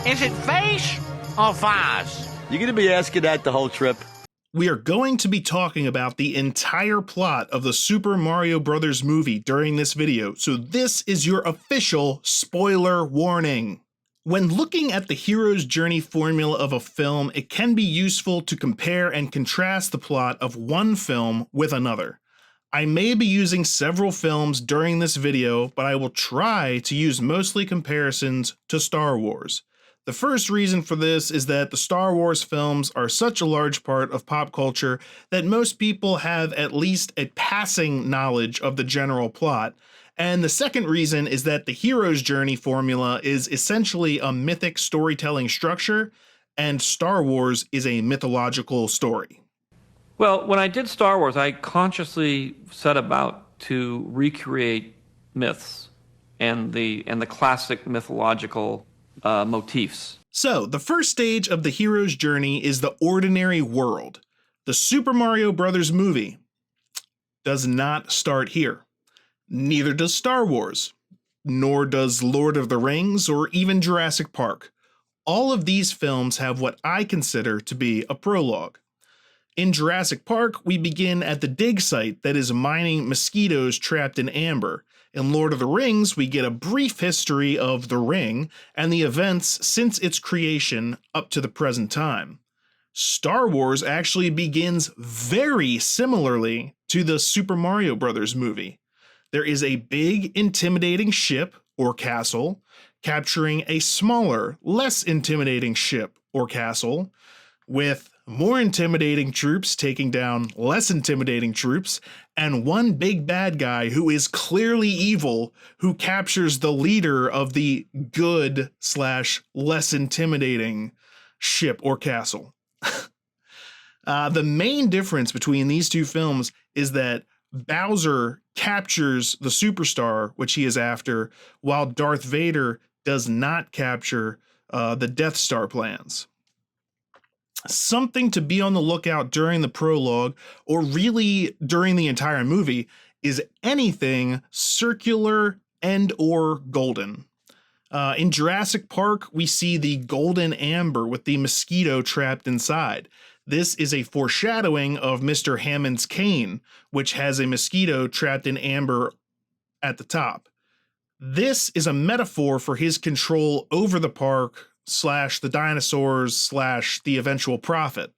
Is it face or vase? You gonna be asking that the whole trip? We are going to be talking about the entire plot of the Super Mario Bros. Movie during this video, so this is your official spoiler warning. When looking at the hero's journey formula of a film, it can be useful to compare and contrast the plot of one film with another. I may be using several films during this video, but I will try to use mostly comparisons to Star Wars. The first reason for this is that the Star Wars films are such a large part of pop culture that most people have at least a passing knowledge of the general plot. And the second reason is that the hero's journey formula is essentially a mythic storytelling structure, and Star Wars is a mythological story. Well, when I did Star Wars, I consciously set about to recreate myths and the classic mythological motifs. So, the first stage of the hero's journey is the ordinary world. The Super Mario Bros. Movie does not start here. Neither does Star Wars, nor does Lord of the Rings or even Jurassic Park. All of these films have what I consider to be a prologue. In Jurassic Park, we begin at the dig site that is mining mosquitoes trapped in amber. In Lord of the Rings, we get a brief history of the ring and the events since its creation up to the present time. Star Wars actually begins very similarly to the Super Mario Bros. Movie. There is a big, intimidating ship or castle capturing a smaller, less intimidating ship or castle, with more intimidating troops taking down less intimidating troops, and one big bad guy who is clearly evil who captures the leader of the good / less intimidating ship or castle. The main difference between these two films is that Bowser captures the superstar, which he is after, while Darth Vader does not capture the Death Star plans. Something to be on the lookout during the prologue, or really during the entire movie, is anything circular and or golden. In Jurassic Park, we see the golden amber with the mosquito trapped inside. This is a foreshadowing of Mr. Hammond's cane, which has a mosquito trapped in amber at the top. This is a metaphor for his control over the park / the dinosaurs / the eventual prophet.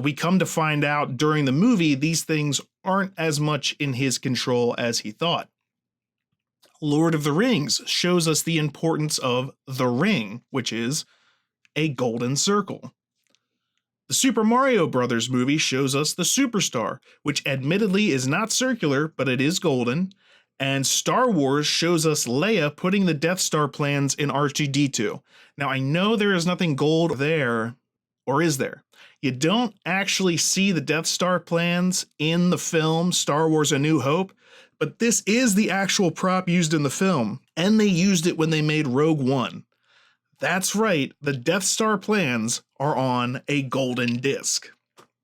We come to find out during the movie these things aren't as much in his control as he thought. Lord of the Rings shows us the importance of the ring, which is a golden circle. The Super Mario Bros. Movie shows us the superstar, which admittedly is not circular, but it is golden. And Star Wars shows us Leia putting the Death Star plans in R2-D2. Now, I know there is nothing gold there, or is there? You don't actually see the Death Star plans in the film Star Wars A New Hope, but this is the actual prop used in the film, and they used it when they made Rogue One. That's right, the Death Star plans are on a golden disc.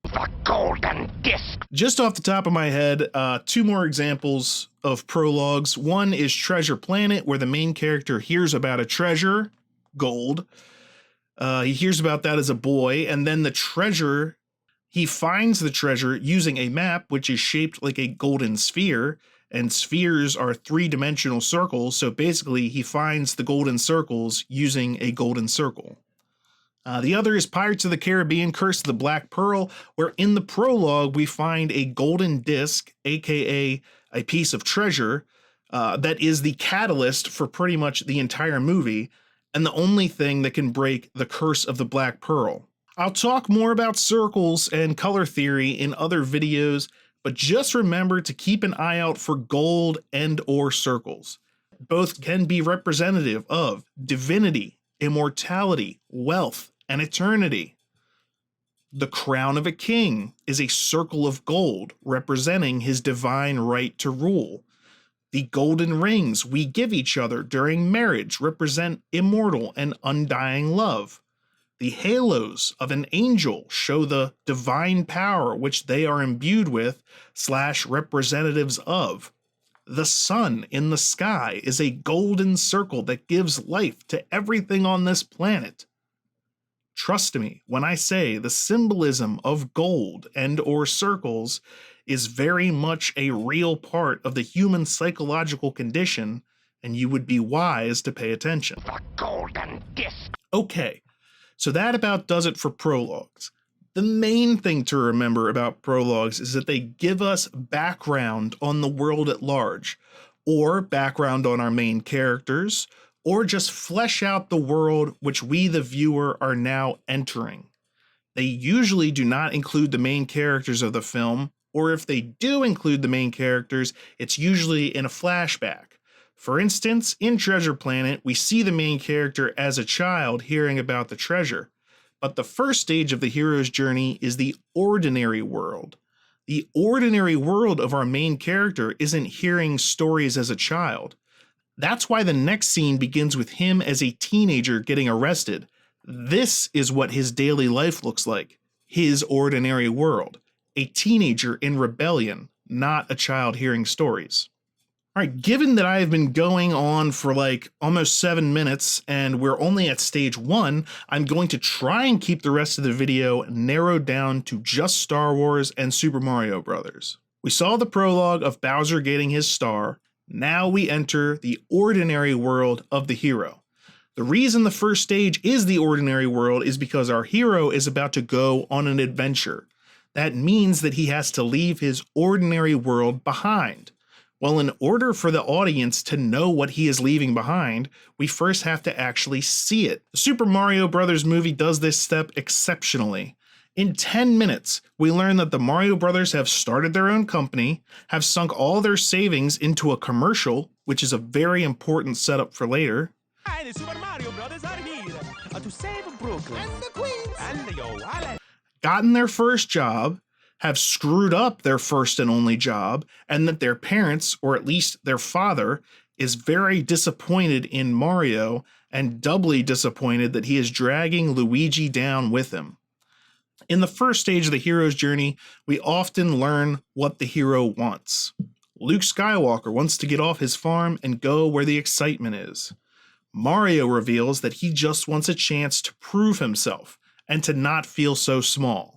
The golden disc. Just off the top of my head, two more examples of prologues. One is Treasure Planet, where the main character hears about a treasure, gold. He hears about that as a boy, and then he finds the treasure using a map, which is shaped like a golden sphere, and spheres are three-dimensional circles, so basically he finds the golden circles using a golden circle. The other is Pirates of the Caribbean, Curse of the Black Pearl, where in the prologue we find a golden disc, aka a piece of treasure, that is the catalyst for pretty much the entire movie, and the only thing that can break the Curse of the Black Pearl. I'll talk more about circles and color theory in other videos, but just remember to keep an eye out for gold and or circles. Both can be representative of divinity, immortality, wealth, and eternity. The crown of a king is a circle of gold representing his divine right to rule. The golden rings we give each other during marriage represent immortal and undying love. The halos of an angel show the divine power which they are imbued with / representatives of. The sun in the sky is a golden circle that gives life to everything on this planet. Trust me when I say the symbolism of gold and or circles is very much a real part of the human psychological condition, and you would be wise to pay attention. The golden disc. Okay, so that about does it for prologues. The main thing to remember about prologues is that they give us background on the world at large, or background on our main characters, or just flesh out the world which we, the viewer, are now entering. They usually do not include the main characters of the film, or if they do include the main characters, it's usually in a flashback. For instance, in Treasure Planet, we see the main character as a child hearing about the treasure. But the first stage of the hero's journey is the ordinary world. The ordinary world of our main character isn't hearing stories as a child. That's why the next scene begins with him as a teenager getting arrested. This is what his daily life looks like. His ordinary world. A teenager in rebellion, not a child hearing stories. All right, given that I have been going on for like almost 7 minutes and we're only at stage 1, I'm going to try and keep the rest of the video narrowed down to just Star Wars and Super Mario Bros. We saw the prologue of Bowser getting his star. Now we enter the ordinary world of the hero. The reason the first stage is the ordinary world is because our hero is about to go on an adventure. That means that he has to leave his ordinary world behind. Well, in order for the audience to know what he is leaving behind, we first have to actually see it. The Super Mario Bros. Movie does this step exceptionally. In 10 minutes, we learn that the Mario Brothers have started their own company, have sunk all their savings into a commercial, which is a very important setup for later. The Super Mario Brothers are here to save Brooklyn and the Queens and your wallet. Gotten their first job, have screwed up their first and only job, and that their parents, or at least their father, is very disappointed in Mario and doubly disappointed that he is dragging Luigi down with him. In the first stage of the hero's journey, we often learn what the hero wants. Luke Skywalker wants to get off his farm and go where the excitement is. Mario reveals that he just wants a chance to prove himself and to not feel so small.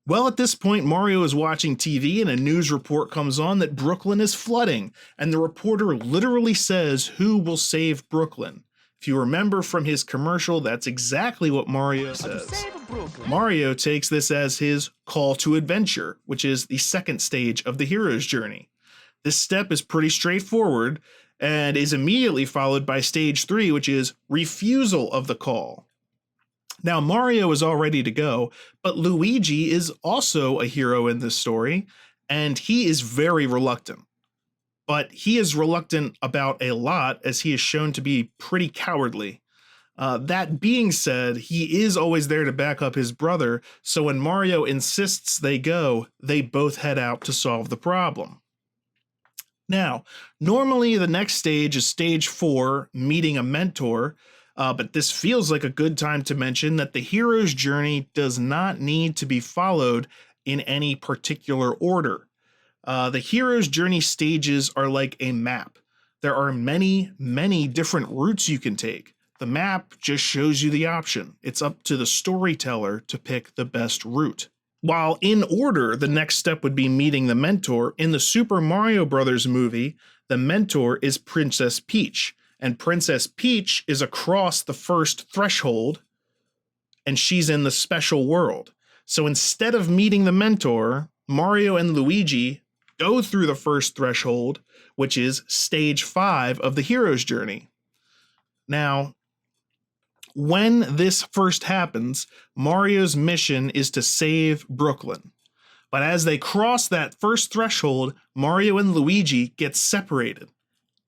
Well, at this point, Mario is watching TV and a news report comes on that Brooklyn is flooding, and the reporter literally says who will save Brooklyn. If you remember from his commercial, that's exactly what Mario says. Mario takes this as his call to adventure, which is the second stage of the hero's journey. This step is pretty straightforward and is immediately followed by stage 3, which is refusal of the call. Now, Mario is all ready to go, but Luigi is also a hero in this story, and he is very reluctant. But he is reluctant about a lot, as he is shown to be pretty cowardly. That being said, he is always there to back up his brother, so when Mario insists they go, they both head out to solve the problem. Now, normally the next stage is stage 4, meeting a mentor, but this feels like a good time to mention that the hero's journey does not need to be followed in any particular order. The hero's journey stages are like a map. There are many, many different routes you can take. The map just shows you the option. It's up to the storyteller to pick the best route. While in order, the next step would be meeting the mentor. In the Super Mario Bros. Movie, the mentor is Princess Peach. And Princess Peach is across the first threshold, and she's in the special world. So instead of meeting the mentor, Mario and Luigi go through the first threshold, which is stage 5 of the hero's journey. Now, when this first happens, Mario's mission is to save Brooklyn. But as they cross that first threshold, Mario and Luigi get separated.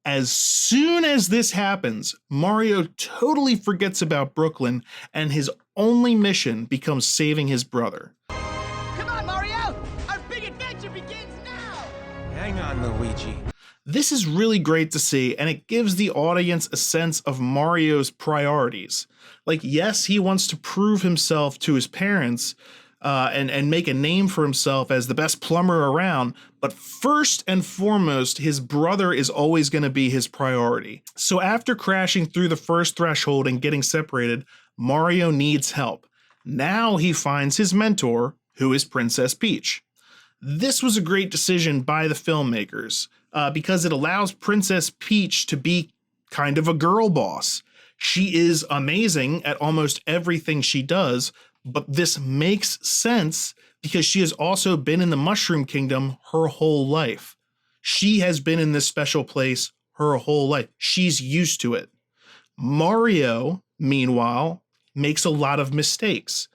As soon as this happens, Mario totally forgets about Brooklyn, and his only mission becomes saving his brother. Come on, Mario! Our big adventure begins now! Hang on, Luigi. This is really great to see, and it gives the audience a sense of Mario's priorities. Like, yes, he wants to prove himself to his parents, and make a name for himself as the best plumber around. But first and foremost, his brother is always going to be his priority. So after crashing through the first threshold and getting separated, Mario needs help. Now he finds his mentor, who is Princess Peach. This was a great decision by the filmmakers because it allows Princess Peach to be kind of a girl boss. She is amazing at almost everything she does, but this makes sense because she has also been in the Mushroom Kingdom her whole life. She has been in this special place her whole life. She's used to it. Mario, meanwhile, makes a lot of mistakes,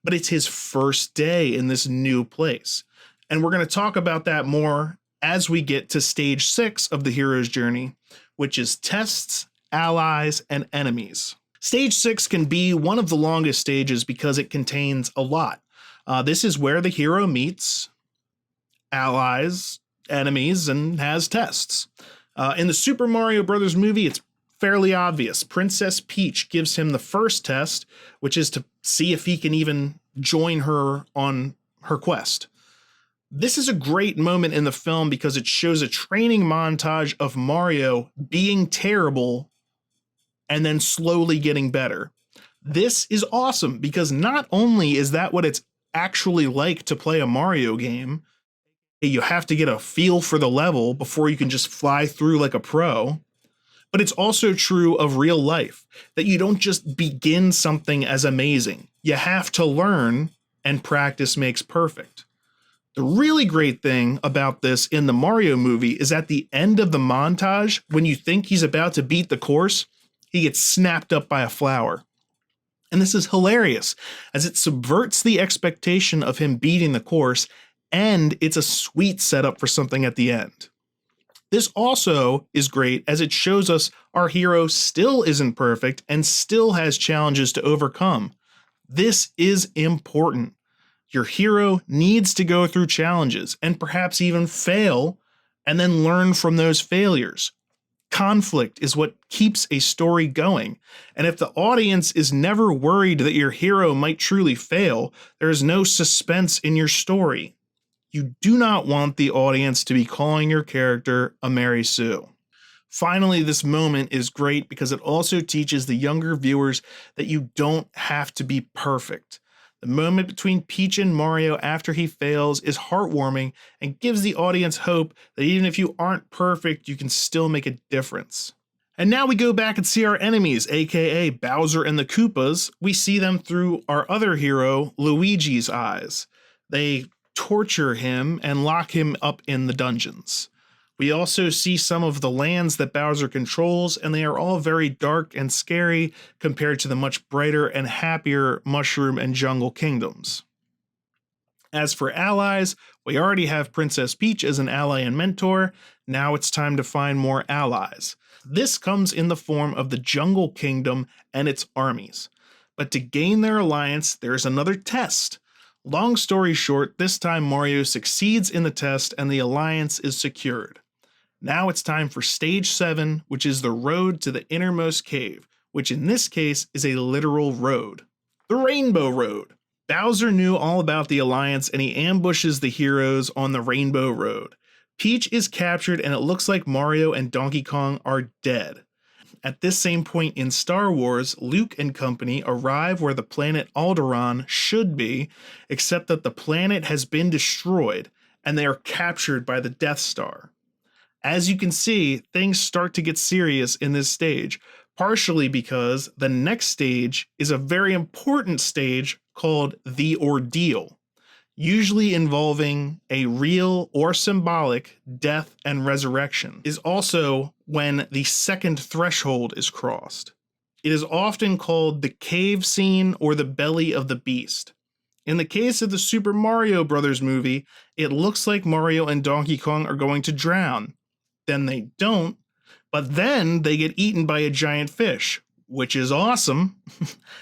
but it's his first day in this new place. And we're going to talk about that more as we get to stage 6 of the hero's journey, which is tests, allies, and enemies. Stage 6 can be one of the longest stages because it contains a lot. This is where the hero meets allies, enemies, and has tests. In the Super Mario Bros. Movie, it's fairly obvious. Princess Peach gives him the first test, which is to see if he can even join her on her quest. This is a great moment in the film because it shows a training montage of Mario being terrible and then slowly getting better. This is awesome because not only is that what it's actually like to play a Mario game, you have to get a feel for the level before you can just fly through like a pro, but it's also true of real life, that you don't just begin something as amazing. You have to learn, and practice makes perfect. The really great thing about this in the Mario movie is at the end of the montage, when you think he's about to beat the course, he gets snapped up by a flower. And this is hilarious, as it subverts the expectation of him beating the course, and it's a sweet setup for something at the end. This also is great as it shows us our hero still isn't perfect and still has challenges to overcome. This is important. Your hero needs to go through challenges and perhaps even fail and then learn from those failures. Conflict is what keeps a story going. And if the audience is never worried that your hero might truly fail, there is no suspense in your story. You do not want the audience to be calling your character a Mary Sue. Finally, this moment is great because it also teaches the younger viewers that you don't have to be perfect. The moment between Peach and Mario after he fails is heartwarming and gives the audience hope that even if you aren't perfect, you can still make a difference. And now we go back and see our enemies, aka Bowser and the Koopas. We see them through our other hero, Luigi's eyes. They torture him and lock him up in the dungeons. We also see some of the lands that Bowser controls, and they are all very dark and scary compared to the much brighter and happier Mushroom and Jungle Kingdoms. As for allies, we already have Princess Peach as an ally and mentor. Now it's time to find more allies. This comes in the form of the Jungle Kingdom and its armies. But to gain their alliance, there's another test. Long story short, this time Mario succeeds in the test and the alliance is secured. Now it's time for stage 7, which is the road to the innermost cave, which in this case is a literal road. The Rainbow Road. Bowser knew all about the alliance and he ambushes the heroes on the Rainbow Road. Peach is captured and it looks like Mario and Donkey Kong are dead. At this same point in Star Wars, Luke and company arrive where the planet Alderaan should be, except that the planet has been destroyed and they are captured by the Death Star. As you can see, things start to get serious in this stage, partially because the next stage is a very important stage called the Ordeal, usually involving a real or symbolic death and resurrection, is also when the second threshold is crossed. It is often called the cave scene or the belly of the beast. In the case of the Super Mario Bros. Movie, it looks like Mario and Donkey Kong are going to drown. Then they don't, but then they get eaten by a giant fish, which is awesome,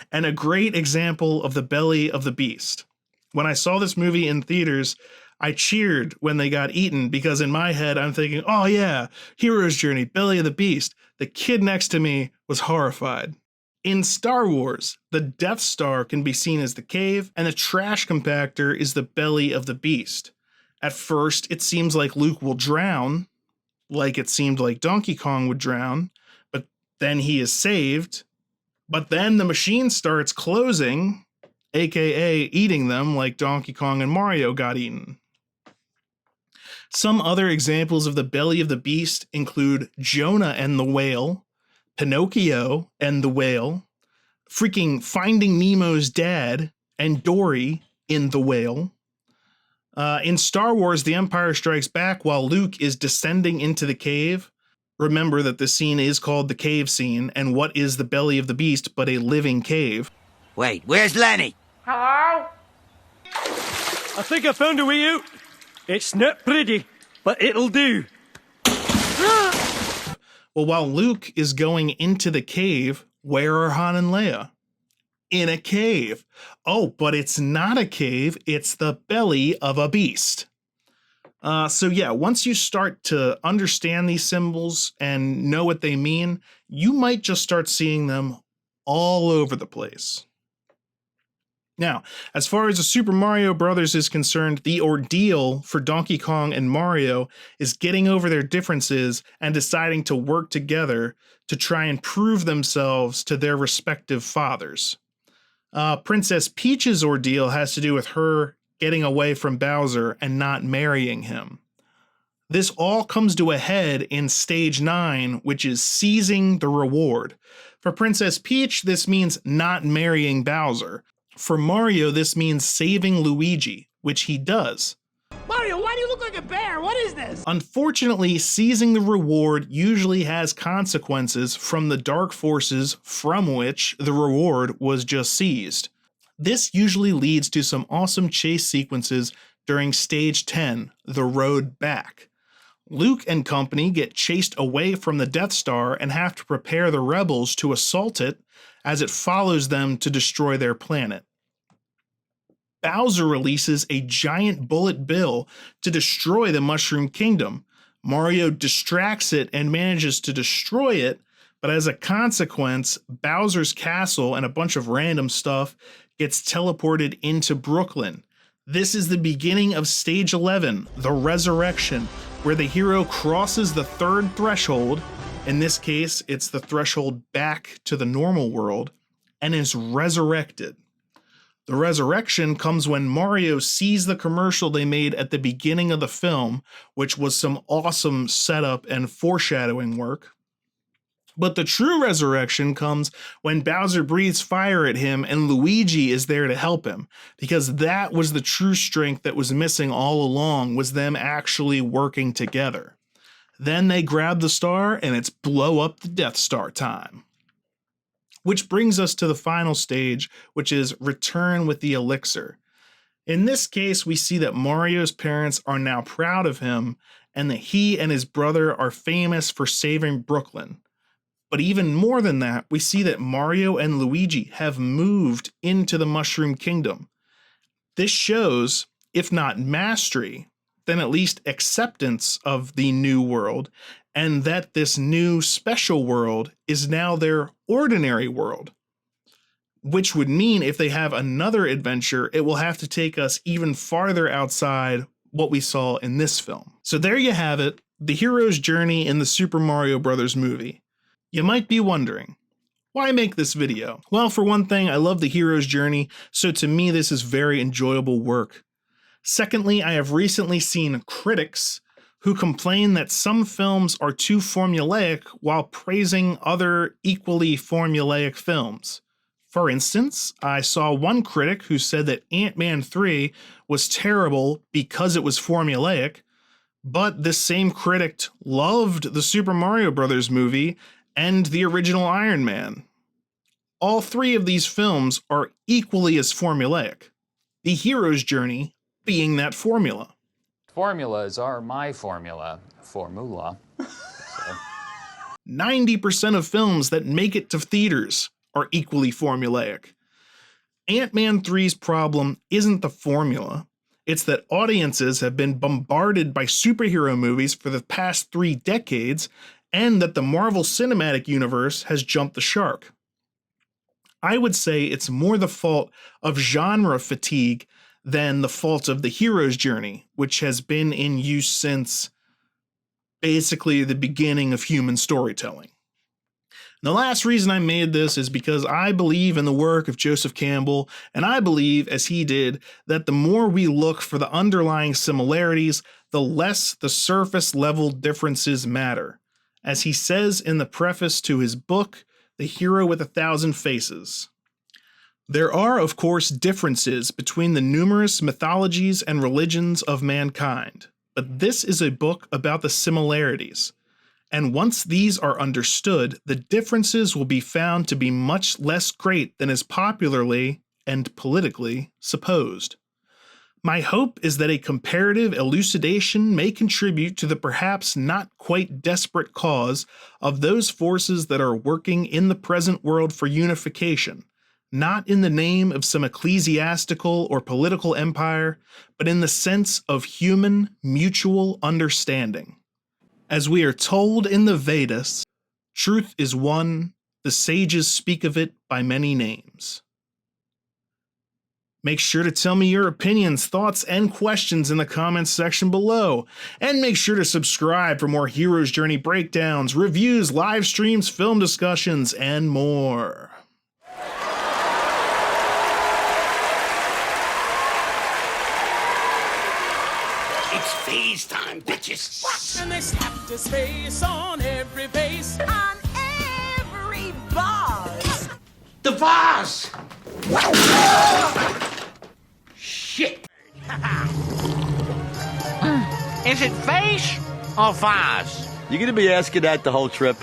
and a great example of the belly of the beast. When I saw this movie in theaters, I cheered when they got eaten because in my head I'm thinking, oh yeah, hero's journey, belly of the beast. The kid next to me was horrified. In Star Wars, the Death Star can be seen as the cave, and the trash compactor is the belly of the beast. At first, it seems like Luke will drown, like it seemed like Donkey Kong would drown, but then he is saved. But then the machine starts closing, aka eating them like Donkey Kong and Mario got eaten. Some other examples of the belly of the beast include Jonah and the whale, Pinocchio and the whale, freaking Finding Nemo's dad, and Dory in the whale. In Star Wars, The Empire Strikes Back, while Luke is descending into the cave, remember that the scene is called the cave scene, and what is the belly of the beast but a living cave? Wait, where's Lenny? I think I found a way out. It's not pretty, but it'll do. Well, while Luke is going into the cave, where are Han and Leia? In a cave. Oh, but it's not a cave, it's the belly of a beast. So yeah, once you start to understand these symbols and know what they mean, you might just start seeing them all over the place. Now, as far as the Super Mario Brothers is concerned, the ordeal for Donkey Kong and Mario is getting over their differences and deciding to work together to try and prove themselves to their respective fathers. Princess Peach's ordeal has to do with her getting away from Bowser and not marrying him. This all comes to a head in Stage 9, which is seizing the reward. For Princess Peach, this means not marrying Bowser. For Mario, this means saving Luigi, which he does. Mario, why do you look like a bear? What is this? Unfortunately, seizing the reward usually has consequences from the dark forces from which the reward was just seized. This usually leads to some awesome chase sequences during Stage 10, The Road Back. Luke and company get chased away from the Death Star and have to prepare the rebels to assault it as it follows them to destroy their planet. Bowser releases a giant bullet bill to destroy the Mushroom Kingdom. Mario distracts it and manages to destroy it, but as a consequence, Bowser's castle and a bunch of random stuff gets teleported into Brooklyn. This is the beginning of Stage 11, The Resurrection, where the hero crosses the third threshold. In this case, it's the threshold back to the normal world, and is resurrected. The resurrection comes when Mario sees the commercial they made at the beginning of the film, which was some awesome setup and foreshadowing work. But the true resurrection comes when Bowser breathes fire at him and Luigi is there to help him, because that was the true strength that was missing all along, was them actually working together. Then they grab the star and it's blow up the Death Star time. Which brings us to the final stage, which is Return with the Elixir. In this case, we see that Mario's parents are now proud of him and that he and his brother are famous for saving Brooklyn. But even more than that, we see that Mario and Luigi have moved into the Mushroom Kingdom. This shows, if not mastery, then at least acceptance of the new world, and that this new special world is now their ordinary world. Which would mean if they have another adventure, it will have to take us even farther outside what we saw in this film. So there you have it, the hero's journey in the Super Mario Bros. Movie. You might be wondering, why make this video? Well, for one thing, I love the hero's journey, so to me this is very enjoyable work. Secondly, I have recently seen critics who complain that some films are too formulaic while praising other equally formulaic films. For instance, I saw one critic who said that Ant-Man 3 was terrible because it was formulaic, but this same critic loved the Super Mario Bros. Movie and the original Iron Man. All three of these films are equally as formulaic, the hero's journey being that formula. Formulas are my formula. Formula. 90% of films that make it to theaters are equally formulaic. Ant-Man 3's problem isn't the formula. It's that audiences have been bombarded by superhero movies for the past 3 decades, and that the Marvel Cinematic Universe has jumped the shark. I would say it's more the fault of genre fatigue than the fault of the hero's journey, which has been in use since basically the beginning of human storytelling. The last reason I made this is because I believe in the work of Joseph Campbell, and I believe, as he did, that the more we look for the underlying similarities, the less the surface level differences matter. As he says in the preface to his book, The Hero with 1,000 Faces. There are, of course, differences between the numerous mythologies and religions of mankind, but this is a book about the similarities. And once these are understood, the differences will be found to be much less great than is popularly and politically supposed. My hope is that a comparative elucidation may contribute to the perhaps not quite desperate cause of those forces that are working in the present world for unification, not in the name of some ecclesiastical or political empire, but in the sense of human mutual understanding. As we are told in the Vedas, truth is one, the sages speak of it by many names. Make sure to tell me your opinions, thoughts, and questions in the comments section below. And make sure to subscribe for more Hero's Journey breakdowns, reviews, live streams, film discussions, and more. It's phase time, bitches. What? And they slapped his face on every vase. On every vase. The vase! Shit! Is it face or vase? You gonna be asking that the whole trip?